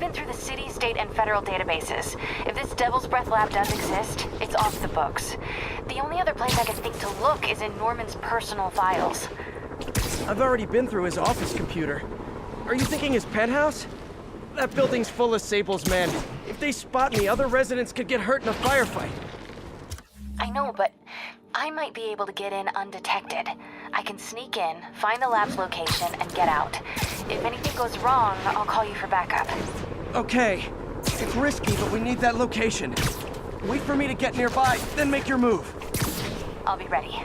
been through the city, state, and federal databases. If this Devil's Breath lab does exist, it's off the books. The only other place I can think to look is in Norman's personal files. I've already been through his office computer. Are you thinking his penthouse? That building's full of Sable's men. If they spot me, other residents could get hurt in a firefight. I know, but I might be able to get in undetected. I can sneak in, find the lab's location, and get out. If anything goes wrong, I'll call you for backup. Okay. It's risky, but we need that location. Wait for me to get nearby, then make your move. I'll be ready.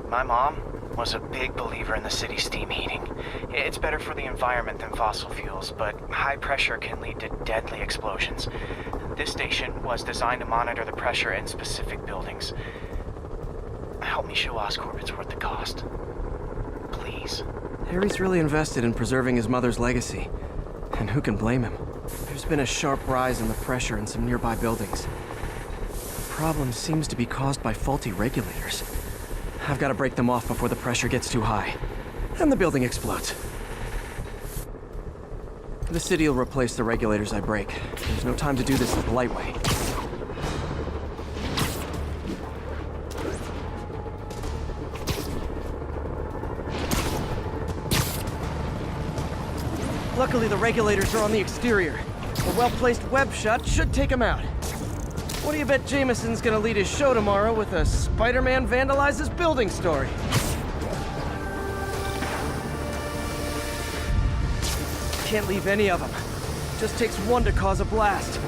My mom was a big believer in the city's steam heating. It's better for the environment than fossil fuels, but high pressure can lead to deadly explosions. This station was designed to monitor the pressure in specific buildings. Help me show Oscorp it's worth the cost. Please. Harry's really invested in preserving his mother's legacy. And who can blame him? There's been a sharp rise in the pressure in some nearby buildings. The problem seems to be caused by faulty regulators. I've got to break them off before the pressure gets too high. And the building explodes. The city will replace the regulators I break. There's no time to do this the polite way. Luckily, the regulators are on the exterior. A well-placed web shot should take them out. What do you bet Jameson's gonna lead his show tomorrow with a Spider-Man vandalizes building story? Can't leave any of them. Just takes one to cause a blast.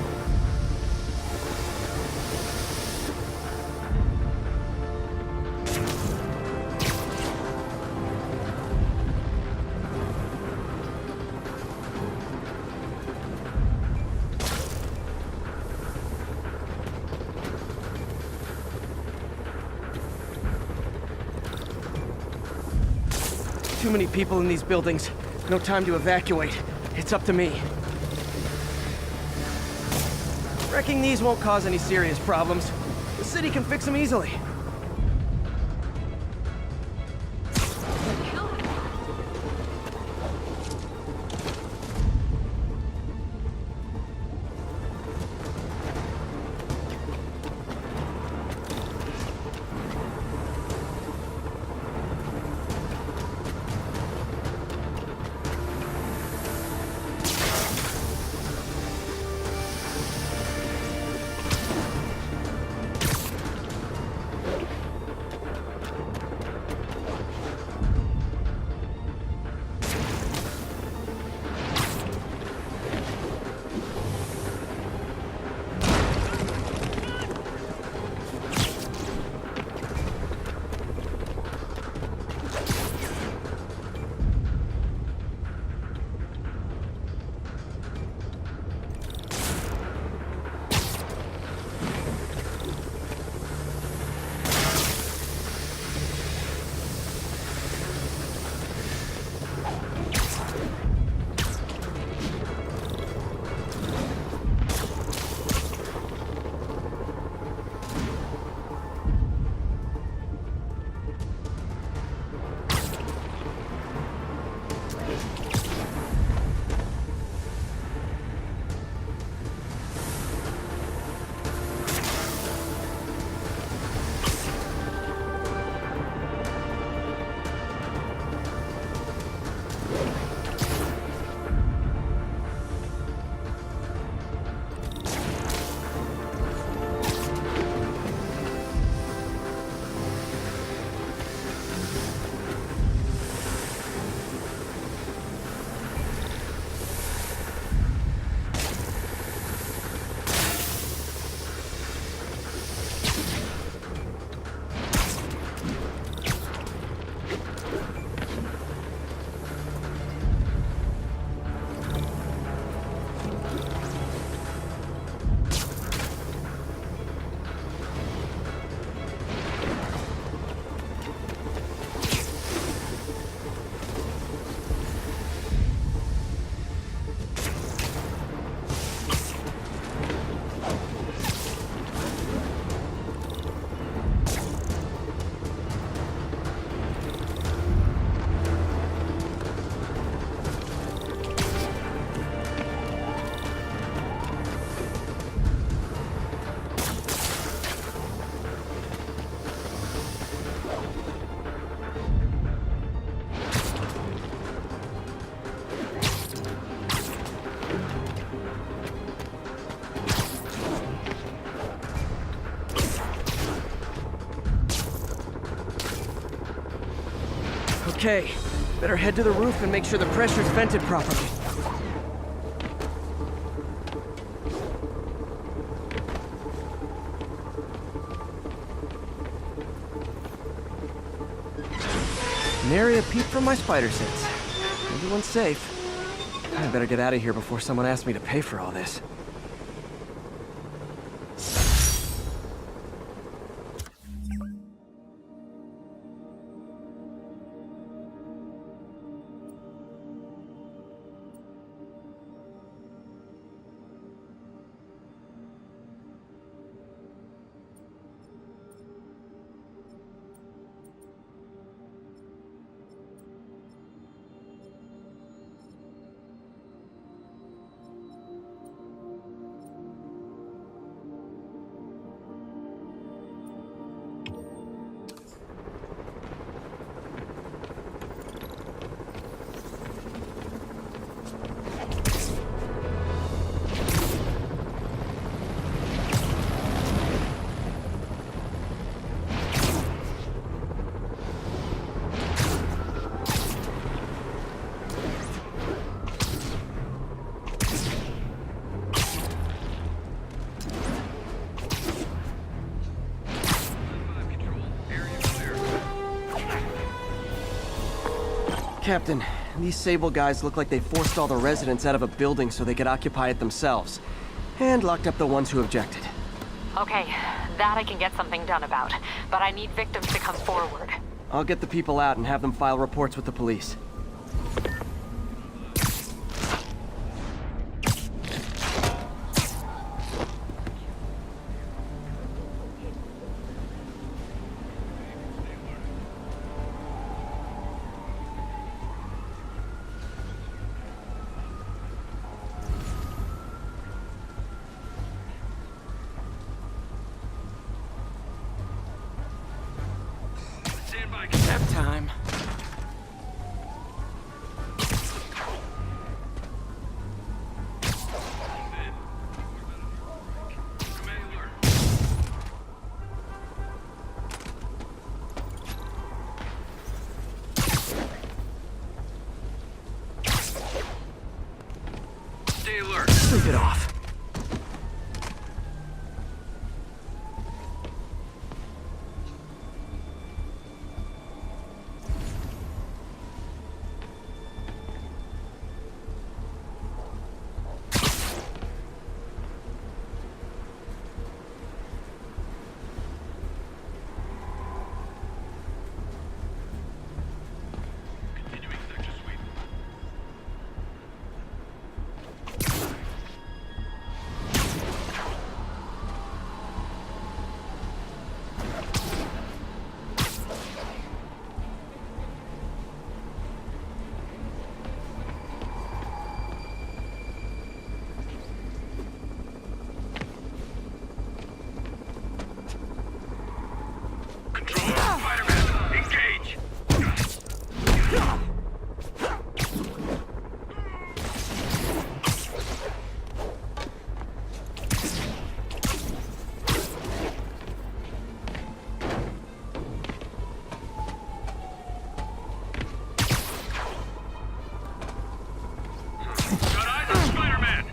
Too many people in these buildings. No time to evacuate. It's up to me. Wrecking these won't cause any serious problems. The city can fix them easily. Okay, better head to the roof and make sure the pressure's vented properly. Nary a peep from my spider sense. Everyone's safe. I better get out of here before someone asks me to pay for all this. Captain, these Sable guys look like they forced all the residents out of a building so they could occupy it themselves. And locked up the ones who objected. Okay, that I can get something done about. But I need victims to come forward. I'll get the people out and have them file reports with the police. Nap time. Stay alert. Sleep it off. Continuing sector sweep. Control, Spider-Man, engage! Got eyes on Spider-Man!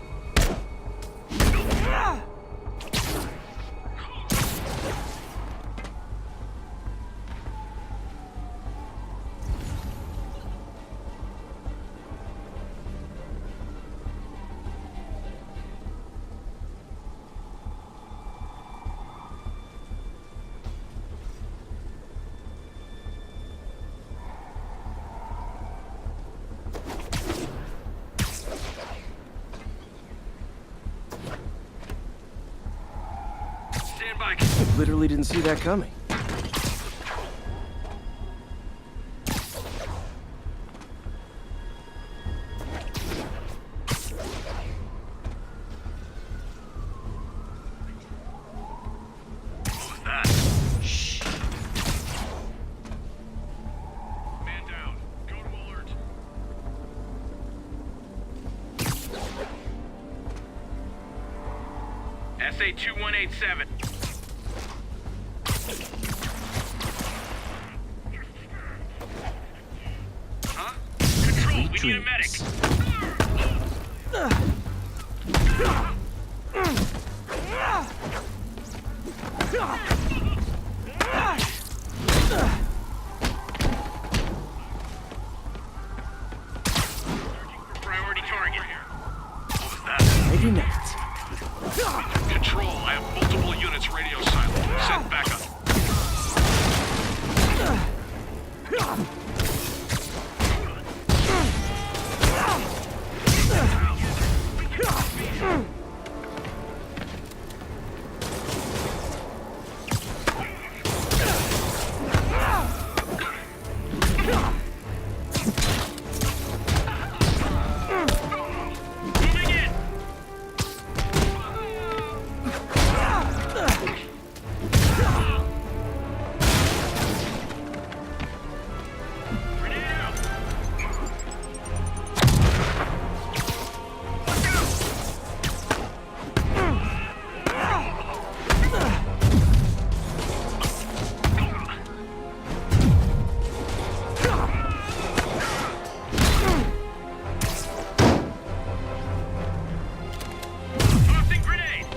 Stand by. Literally didn't see that coming. What was that? Shh. Man down. Go to alert. SA-2187. need a medic. Priority target. What was that? Maybe not. Control, I have multiple units radio silent. Send backup. Moving in. Grenade out. Tossing grenade.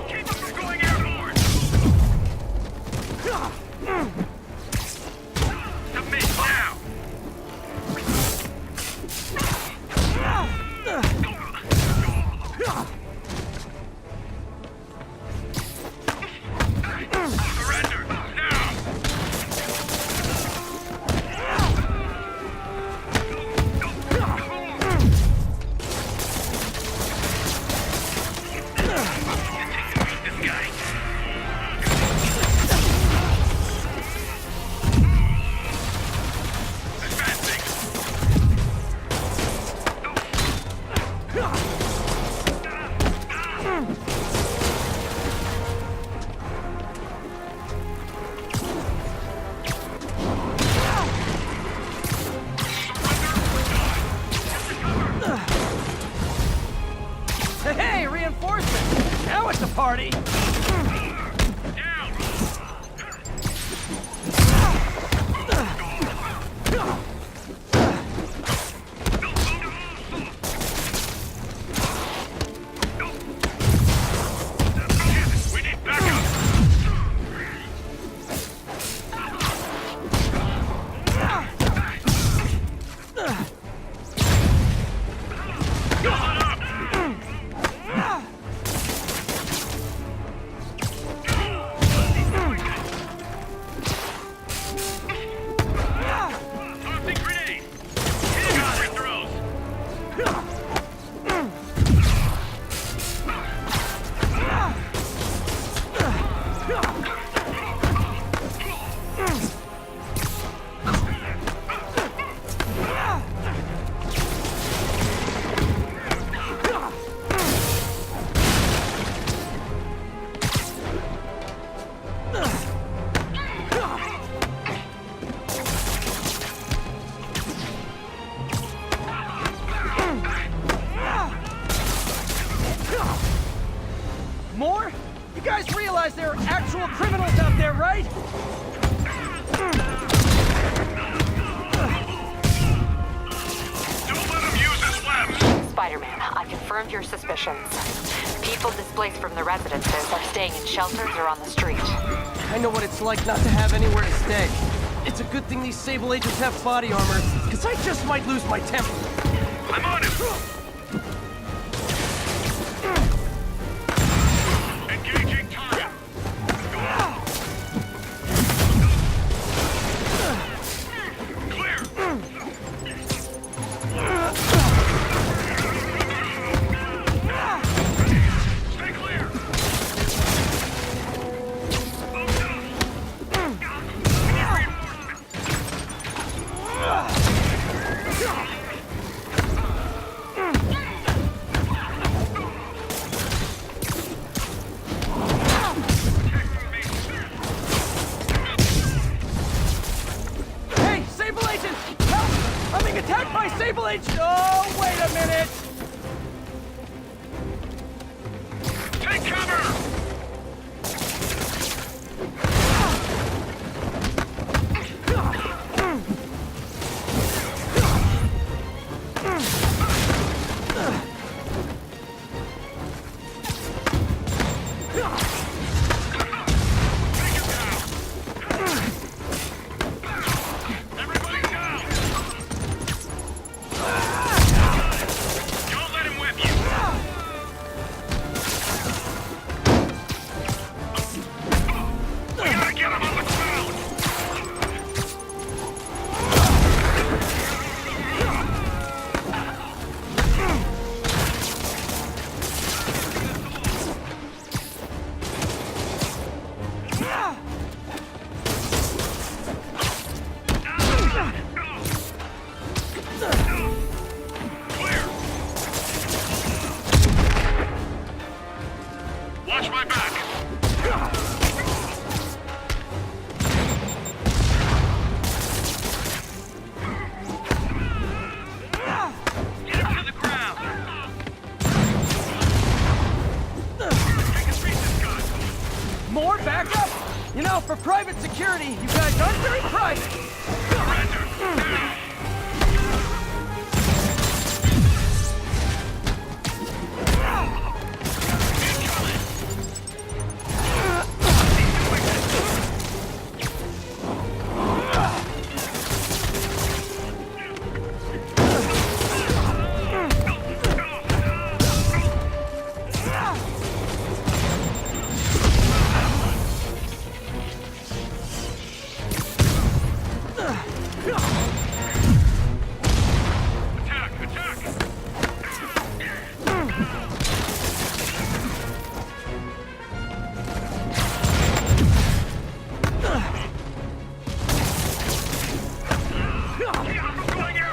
Keep them from going airborne. Submit now. Surrender now. This guy. Advancing. Hey, reinforcements! Now it's a party! Down. We need backup. Fill it up. Tossing grenade. Got it. Throws. More? You guys realize there are actual criminals out there, right? Don't let him use his webs. Spider-Man, I confirmed your suspicions. People displaced from the residences are staying in shelters or on the street. I know what it's like not to have anywhere to stay. It's a good thing these Sable agents have body armor, because I just might lose my temper. I'm on him. Engaging target. Clear. Stay clear. privilege? Oh, wait a minute! Take cover! Everybody down! Don't let him whip you! We gotta get him on the ground! Clear! Watch my back! Get him to the ground! Take his pieces, gun! More backup? You know, for private security, you guys aren't very private. Surrender! Attack! Attack! I'm going out!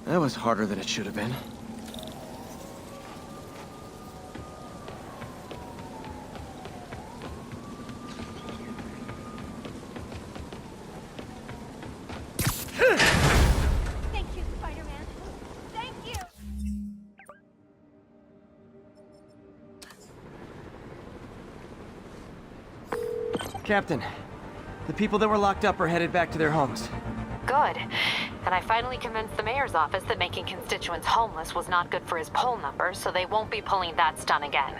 That was harder than it should have been. Thank you, Spider-Man. Thank you! Captain, the people that were locked up are headed back to their homes. Good. And I finally convinced the mayor's office that making constituents homeless was not good for his poll numbers, so they won't be pulling that stunt again.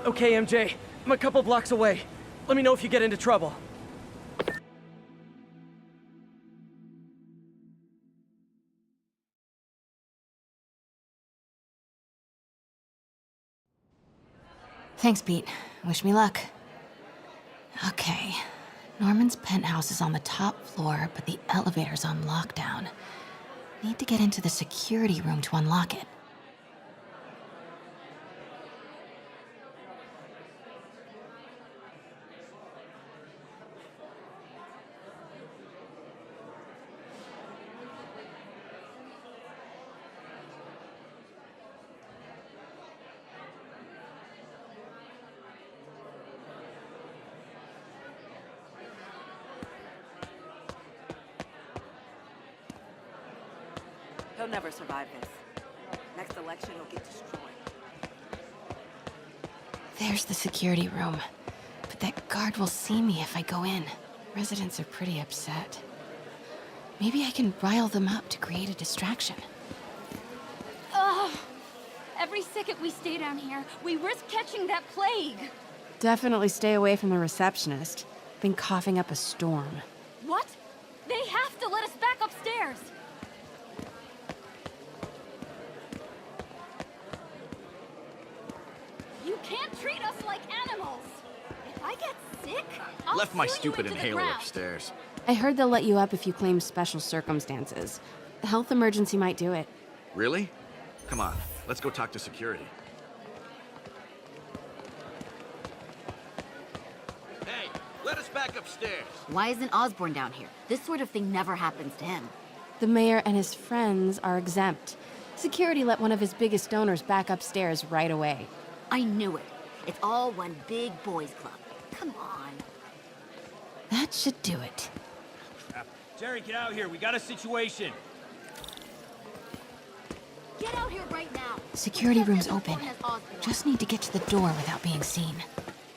Okay, MJ. I'm a couple blocks away. Let me know if you get into trouble. Thanks, Pete. Wish me luck. Okay. Norman's penthouse is on the top floor, but the elevator's on lockdown. Need to get into the security room to unlock it. He'll never survive this. Next election, he'll get destroyed. There's the security room. But that guard will see me if I go in. Residents are pretty upset. Maybe I can rile them up to create a distraction. Ugh! Every second we stay down here, we risk catching that plague. Definitely stay away from the receptionist. Been coughing up a storm. What? They have to let us back upstairs. You can't treat us like animals. If I get sick, I'll Left my sue you stupid into the inhaler ground. upstairs. I heard they'll let you up if you claim special circumstances. A health emergency might do it. Really? Come on, let's go talk to security. Hey, let us back upstairs. Why isn't Osborne down here? This sort of thing never happens to him. The mayor and his friends are exempt. Security let one of his biggest donors back upstairs right away. I knew it. It's all one big boys club. Come on. That should do it. Jerry, get out here. We got a situation. Get out here right now. Security room's open. Osborne has Osborne. Just need to get to the door without being seen.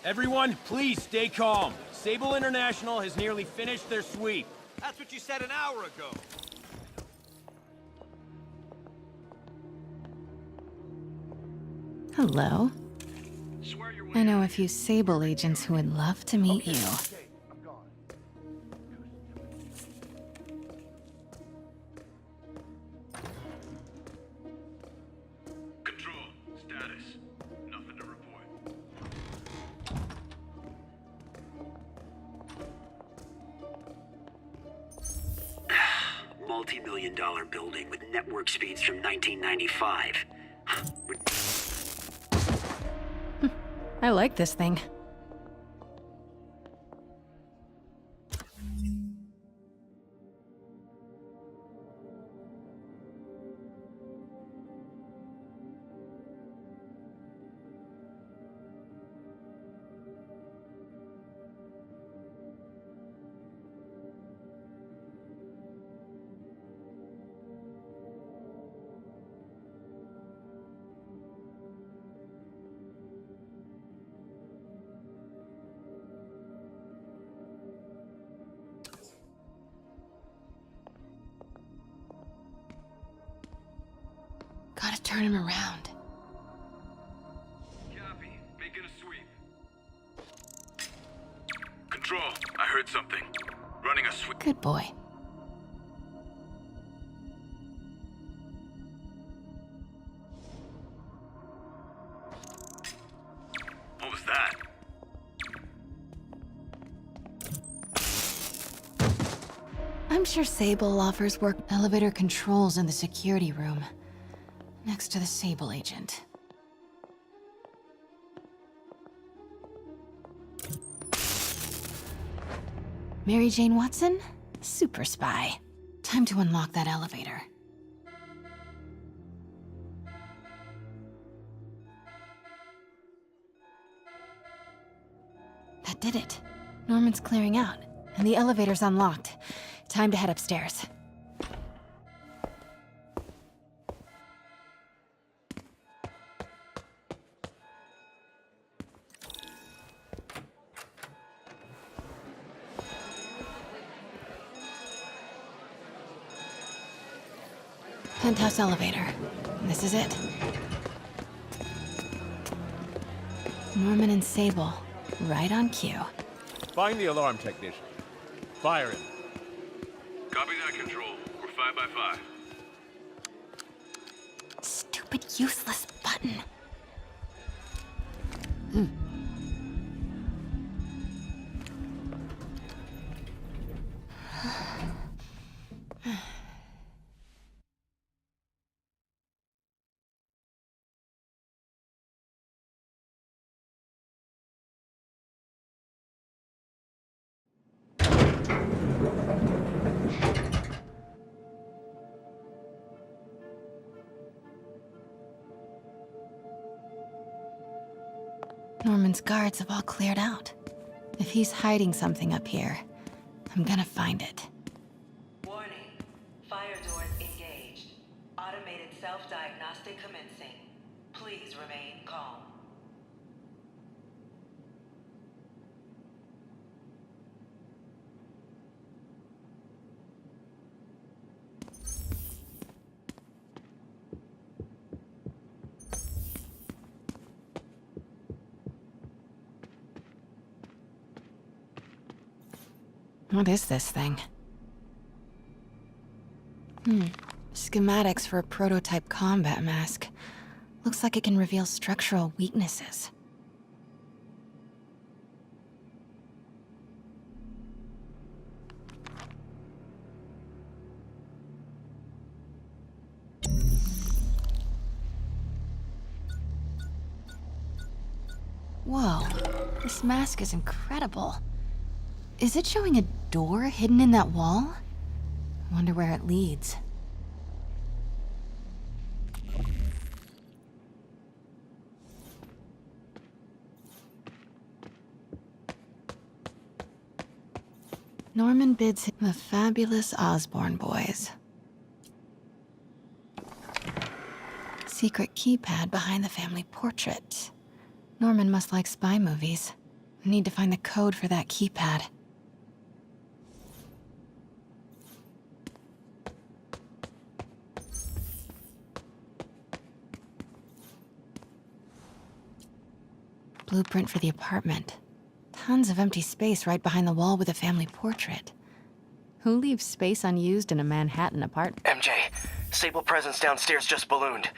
Everyone, please stay calm. Sable International has nearly finished their sweep. That's what you said an hour ago. Hello. I know a few Sable agents who would love to meet you. Control, status. Nothing to report. Multi-million-dollar building with network speeds from 1995. I like this thing. Gotta turn him around. Copy. Making a sweep. Control, I heard something. Running a sweep. Good boy. What was that? I'm sure Sable offers work elevator controls in the security room. Next to the Sable agent. Mary Jane Watson? Super spy. Time to unlock that elevator. That did it. Norman's clearing out, and the elevator's unlocked. Time to head upstairs. Penthouse elevator. This is it. Norman and Sable, right on cue. Find the alarm technician. Fire him. Copy that, Control. We're 5 by 5. Stupid, useless button. Norman's guards have all cleared out. If he's hiding something up here, I'm gonna find it. Warning. Fire doors engaged. Diagnostic commencing. Please remain calm. What is this thing? Schematics for a prototype combat mask. Looks like it can reveal structural weaknesses. Whoa, this mask is incredible. Is it showing a door hidden in that wall? I wonder where it leads. Norman bids the fabulous Osborne boys. Secret keypad behind the family portrait. Norman must like spy movies. Need to find the code for that keypad. Blueprint for the apartment. Tons of empty space right behind the wall with a family portrait. Who leaves space unused in a Manhattan apartment? MJ, Sable presence downstairs just ballooned.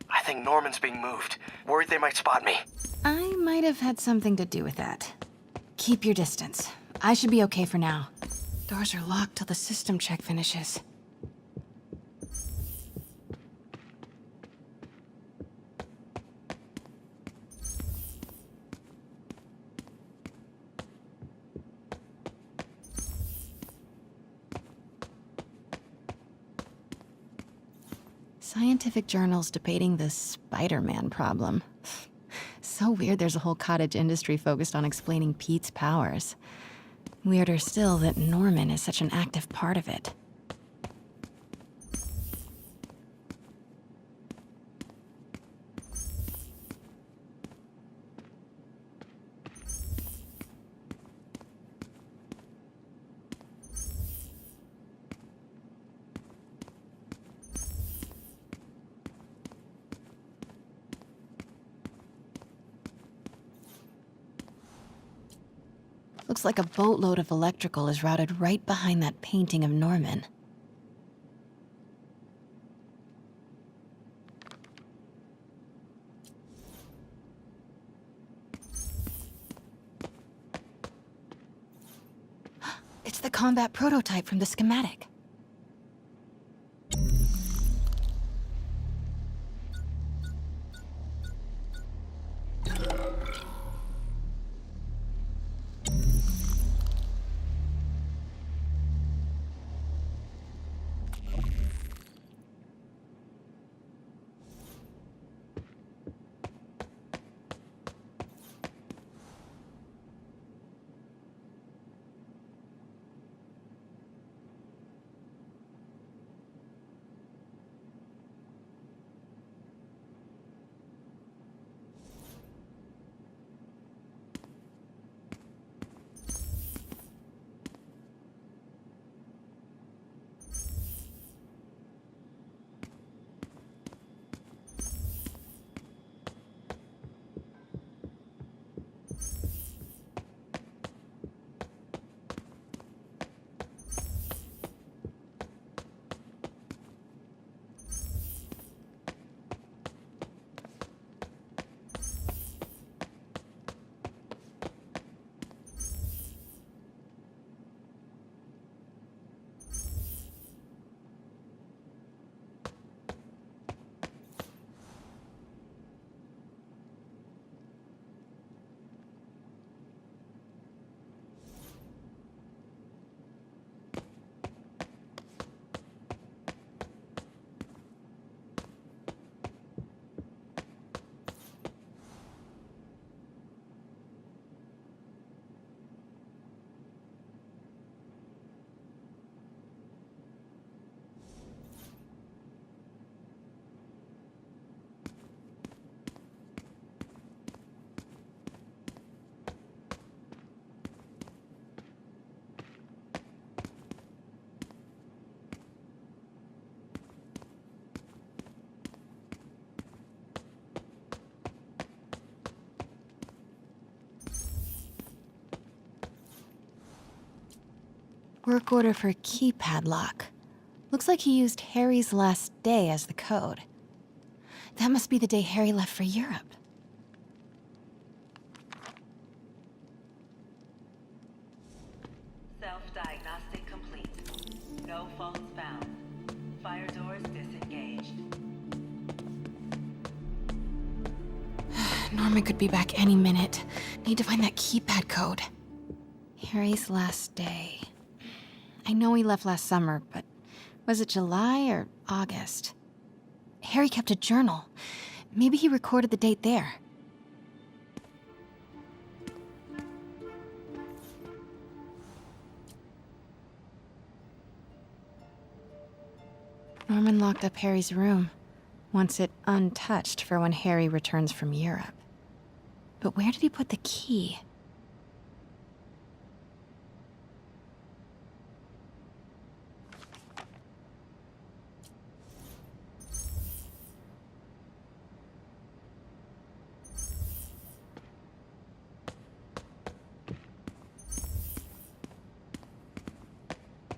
I think Norman's being moved. Worried they might spot me. I might have had something to do with that. Keep your distance. I should be okay for now. Doors are locked till the system check finishes. Scientific journals debating the Spider-Man problem. So weird there's a whole cottage industry focused on explaining Pete's powers. Weirder still that Norman is such an active part of it. Looks like a boatload of electrical is routed right behind that painting of Norman. It's the combat prototype from the schematic. Work order for a keypad lock. Looks like he used Harry's last day as the code. That must be the day Harry left for Europe. Self-diagnostic complete. No faults found. Fire doors disengaged. Norman could be back any minute. Need to find that keypad code. Harry's last day. I know he left last summer, but was it July or August? Harry kept a journal. Maybe he recorded the date there. Norman locked up Harry's room, wants it untouched for when Harry returns from Europe. But where did he put the key?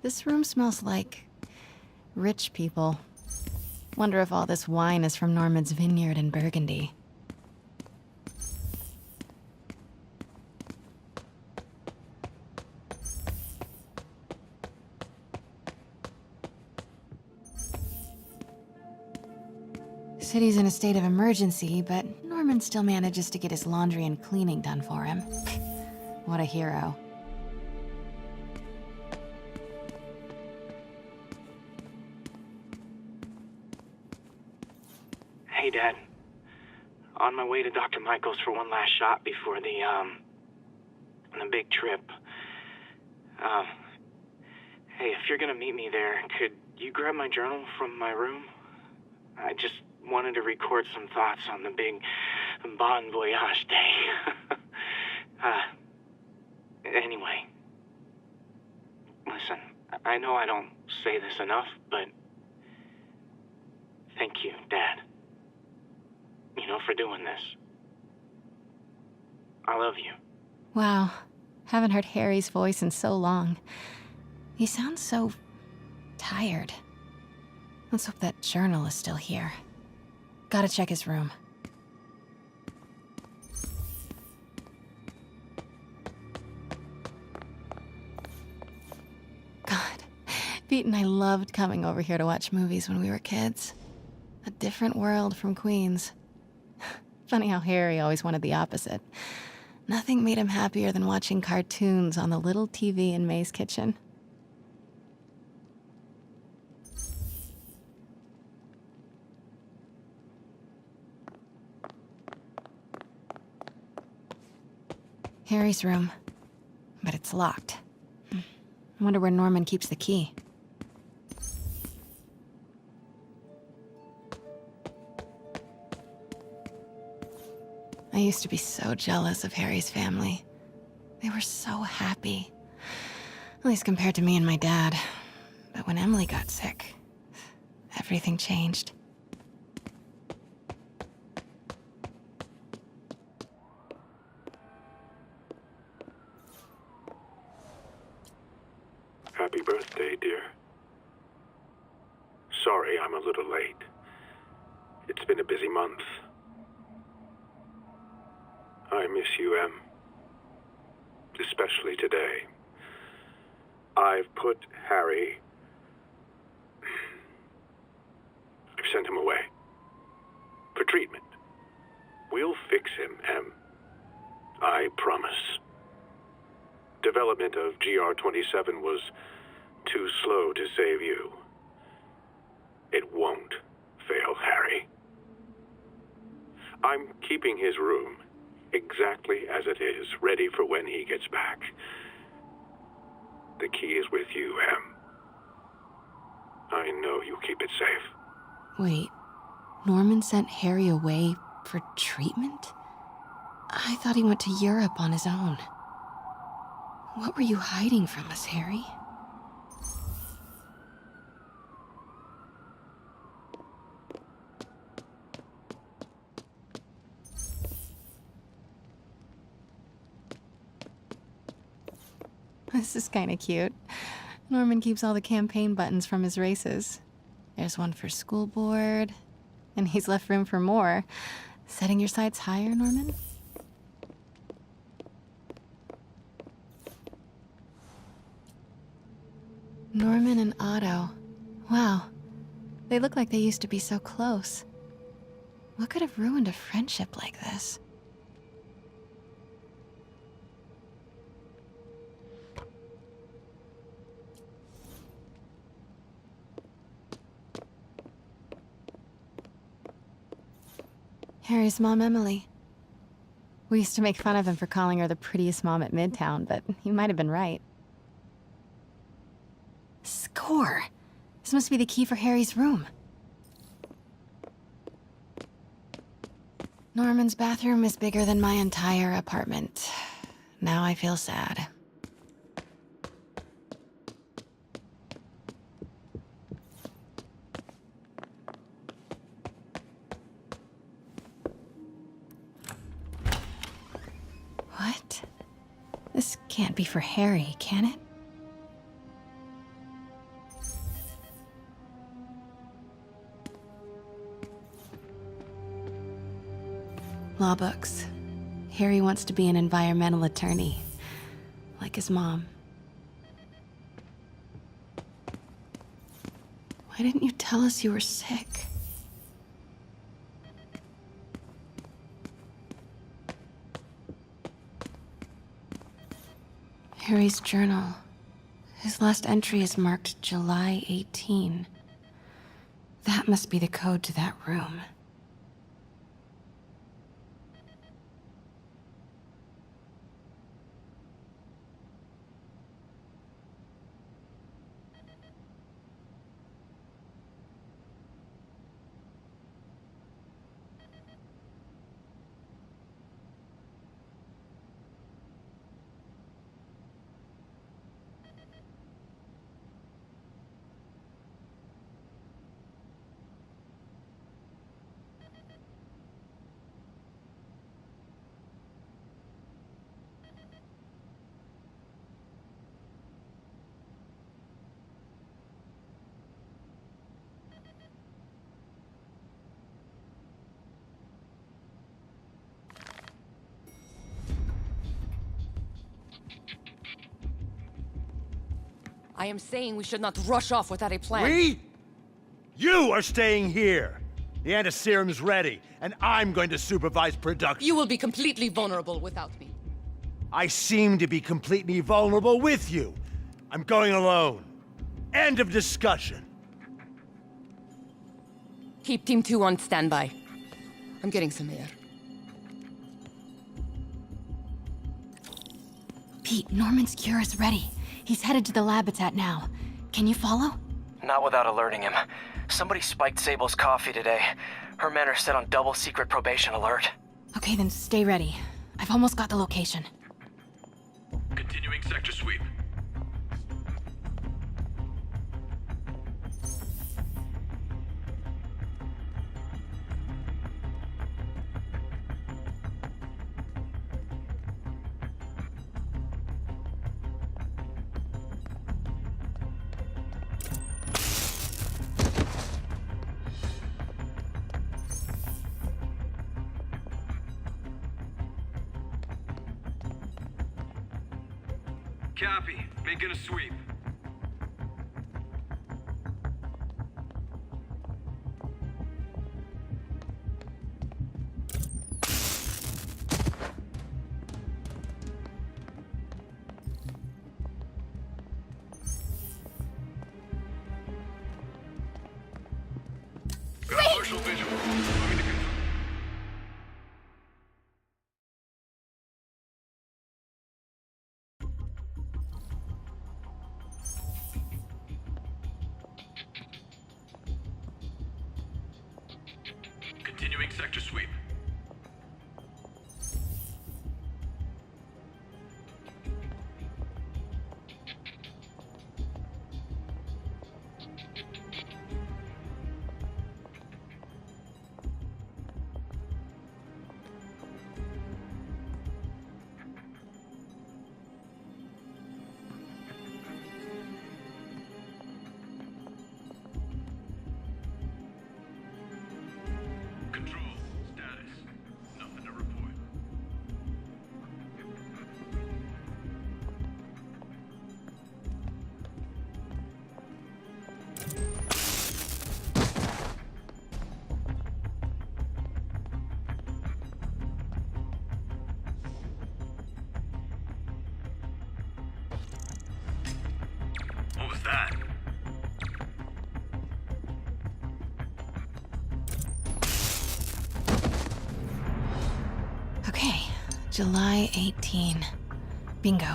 This room smells like rich people. Wonder if all this wine is from Norman's vineyard in Burgundy. City's in a state of emergency, but Norman still manages to get his laundry and cleaning done for him. What a hero. Hey, Dad. On my way to Dr. Michael's for one last shot before the big trip. Hey, if you're gonna meet me there, could you grab my journal from my room? I just wanted to record some thoughts on the big Bon Voyage day. Anyway. Listen, I know I don't say this enough, but thank you, Dad. You know, for doing this. I love you. Wow. Haven't heard Harry's voice in so long. He sounds so tired. Let's hope that journal is still here. Gotta check his room. God, Pete and I loved coming over here to watch movies when we were kids. A different world from Queens. Funny how Harry always wanted the opposite. Nothing made him happier than watching cartoons on the little TV in May's kitchen. Harry's room, but it's locked. I wonder where Norman keeps the key. I used to be so jealous of Harry's family. They were so happy. At least compared to me and my dad. But when Emily got sick, everything changed. Happy birthday, dear. Sorry I'm a little late. It's been a busy month. I miss you, Em. Especially today. I've put Harry... I've sent him away. For treatment. We'll fix him, Em. I promise. Development of GR-27 was too slow to save you. It won't fail Harry. I'm keeping his room exactly as it is, ready for when he gets back. The key is with you, Em. I know you'll keep it safe. Wait, Norman sent Harry away for treatment? I thought he went to Europe on his own. What were you hiding from us, Harry? This is kind of cute. Norman keeps all the campaign buttons from his races. There's one for school board, and he's left room for more. Setting your sights higher, Norman? Norman and Otto. Wow. They look like they used to be so close. What could have ruined a friendship like this? Harry's mom, Emily. We used to make fun of him for calling her the prettiest mom at Midtown, but he might have been right. Score! This must be the key for Harry's room. Norman's bathroom is bigger than my entire apartment. Now I feel sad. What? This can't be for Harry, can it? Law books. Harry wants to be an environmental attorney, like his mom. Why didn't you tell us you were sick? Harry's journal. His last entry is marked July 18. That must be the code to that room. I am saying we should not rush off without a plan. We? You are staying here. The antiserum's ready, and I'm going to supervise production. You will be completely vulnerable without me. I seem to be completely vulnerable with you. I'm going alone. End of discussion. Keep Team 2 on standby. I'm getting some air. Pete, Norman's cure is ready. He's headed to the lab it's at now. Can you follow? Not without alerting him. Somebody spiked Sable's coffee today. Her men are set on double secret probation alert. Okay, then stay ready. I've almost got the location. Continuing sector sweep. Copy. Making a sweep. Got partial visual. Moving to confirm. Continuing sector sweep. July 18. Bingo.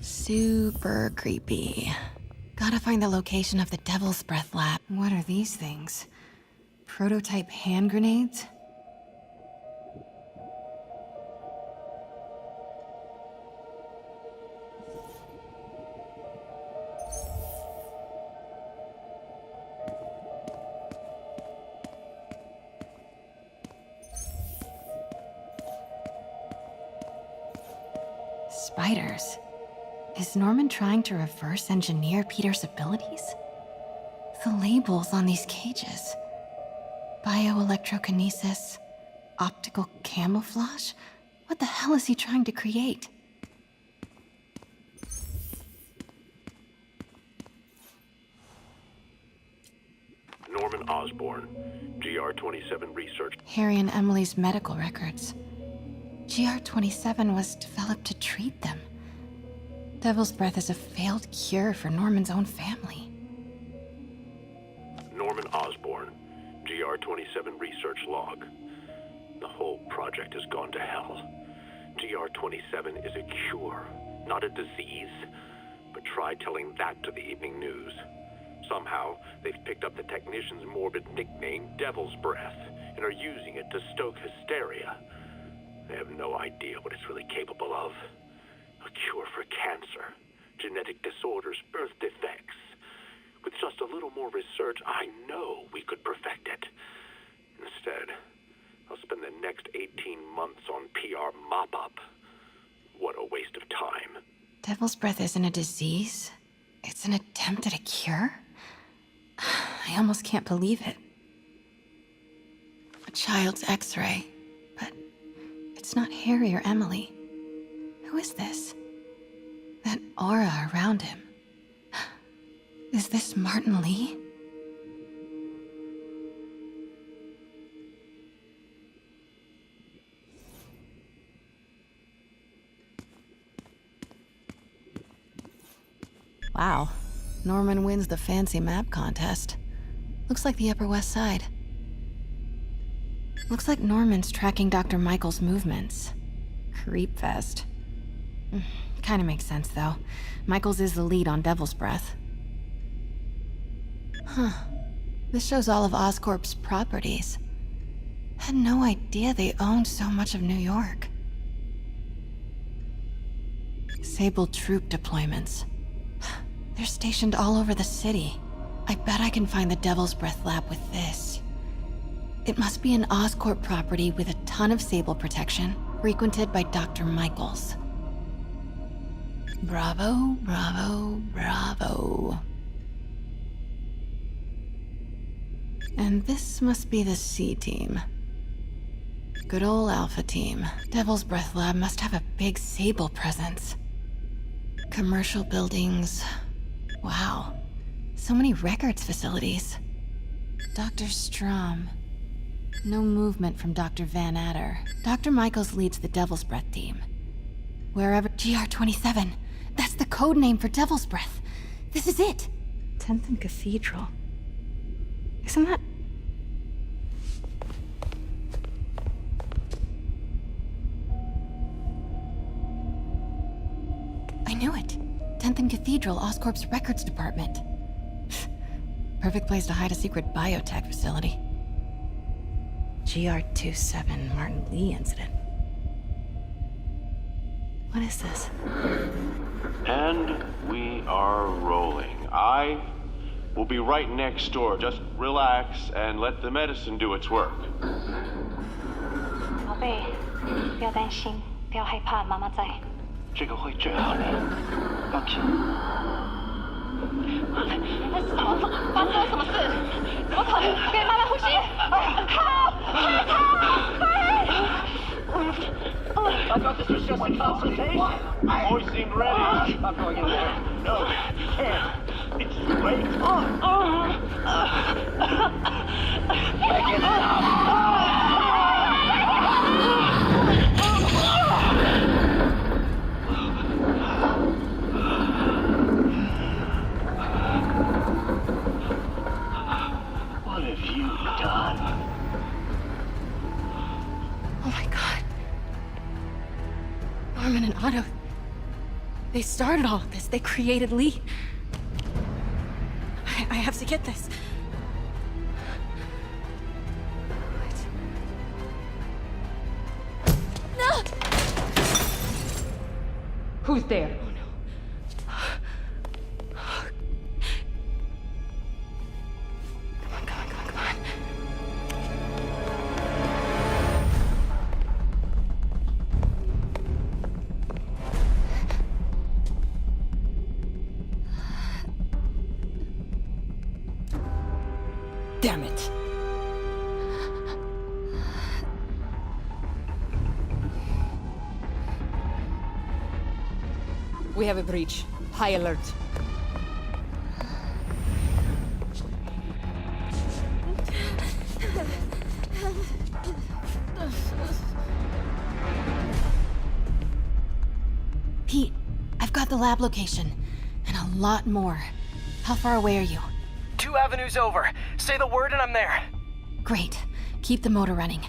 Super creepy. Gotta find the location of the Devil's Breath lab. What are these things? Prototype hand grenades? Spiders. Is Norman trying to reverse engineer Peter's abilities? The labels on these cages. Bioelectrokinesis, optical camouflage? What the hell is he trying to create? Norman Osborn, GR-27 Research. Harry and Emily's medical records. GR-27 was developed to treat them. Devil's Breath is a failed cure for Norman's own family. Norman Osborn, GR-27 Research Log. The whole project has gone to hell. GR-27 is a cure, not a disease. But try telling that to the evening news. Somehow, they've picked up the technician's morbid nickname, Devil's Breath, and are using it to stoke hysteria. They have no idea what it's really capable of. A cure for cancer, genetic disorders, birth defects. With just a little more research, I know we could perfect it. Instead, I'll spend the next 18 months on PR mop-up. What a waste of time. Devil's Breath isn't a disease. It's an attempt at a cure? I almost can't believe it. A child's X-ray, but it's not Harry or Emily. Who is this? That aura around him. Is this Martin Lee? Wow. Norman wins the fancy map contest. Looks like the Upper West Side. Looks like Norman's tracking Dr. Michael's movements. Creepfest. Kinda makes sense, though. Michaels is the lead on Devil's Breath. Huh. This shows all of Oscorp's properties. Had no idea they owned so much of New York. Sable troop deployments. They're stationed all over the city. I bet I can find the Devil's Breath lab with this. It must be an Oscorp property with a ton of Sable protection, frequented by Dr. Michaels. Bravo, bravo, bravo. And this must be the C team. Good ol' Alpha team. Devil's Breath lab must have a big Sable presence. Commercial buildings. Wow. So many records facilities. Dr. Strom. No movement from Dr. Van Adder. Dr. Michaels leads the Devil's Breath team. Wherever... GR-27. That's the code name for Devil's Breath. This is it. 10th and Cathedral. Isn't that... I knew it. 10th and Cathedral, Oscorp's records department. Perfect place to hide a secret biotech facility. GR-27 Martin Lee incident. What is this? And we are rolling. I will be right next door. Just relax and let the medicine do its work. 宝贝，不要担心，不要害怕，妈妈在。这个会治好你，放心。什么？发生了什么事？怎么可能？给妈妈呼吸！好，I thought this was just a consultation. Boys seemed ready. I'm going in there. No, can't. It's too late. Make it stop. Otto. They started all of this. They created Lee. I have to get this. No! Who's there? Oh no. Come on. Damn it. We have a breach. High alert. Pete, I've got the lab location. And a lot more. How far away are you? 2 avenues over. Say the word and I'm there. Great. Keep the motor running.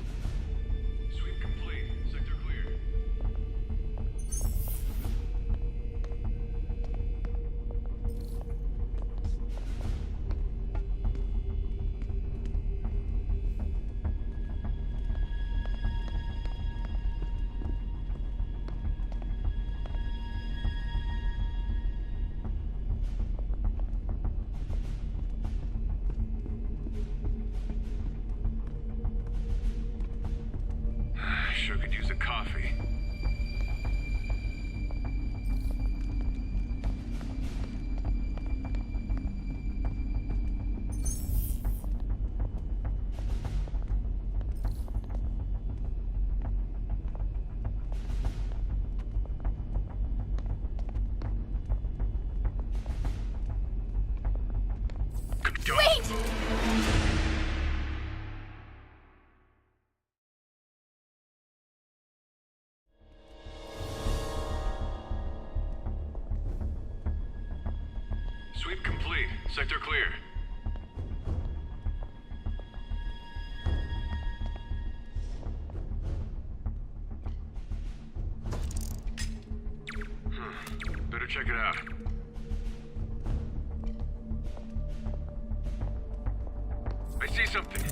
Sweep complete. Sector clear. Sure could use a coffee. Wait! Sweep complete. Sector clear. Better check it out. I see something.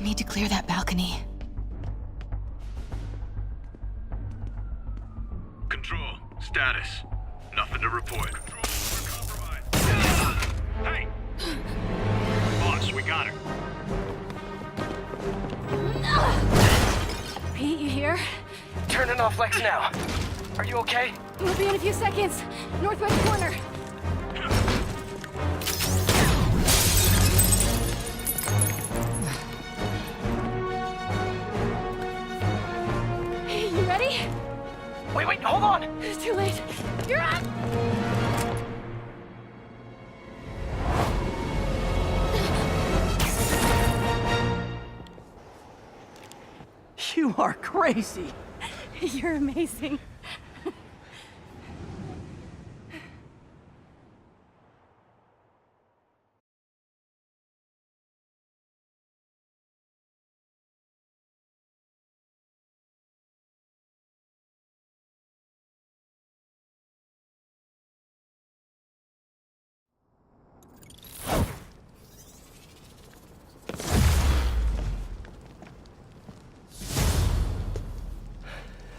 Need to clear that balcony. Control. Status. Nothing to report. Control, we're compromised. Hey! Boss, we got her. Pete, you here? Turning off Lex now. Are you okay? We'll be in a few seconds. Northwest corner. Hey, you ready? Wait, hold on! It's too late. You're up! You are crazy. You're amazing.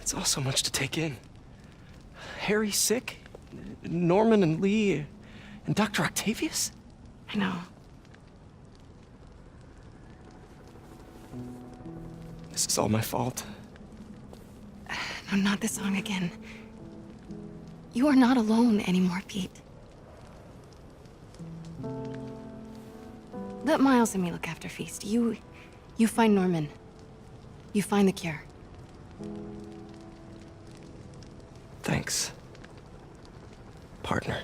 It's all so much to take in. Harry sick? Norman and Lee? And Dr. Octavius? I know. This is all my fault. No, not this song again. You are not alone anymore, Pete. Let Miles and me look after Feast. You find Norman. You find the cure. Thanks, partner.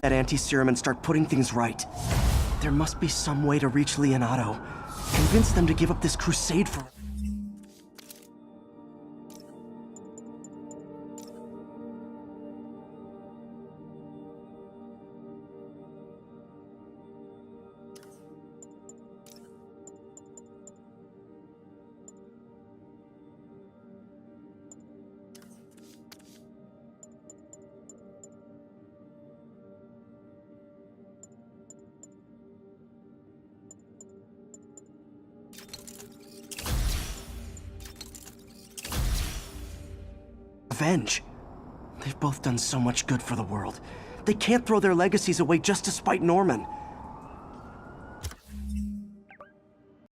that anti-serum and start putting things right. There must be some way to reach Leonardo. Convince them to give up this crusade for... Revenge. They've both done so much good for the world. They can't throw their legacies away just to spite Norman.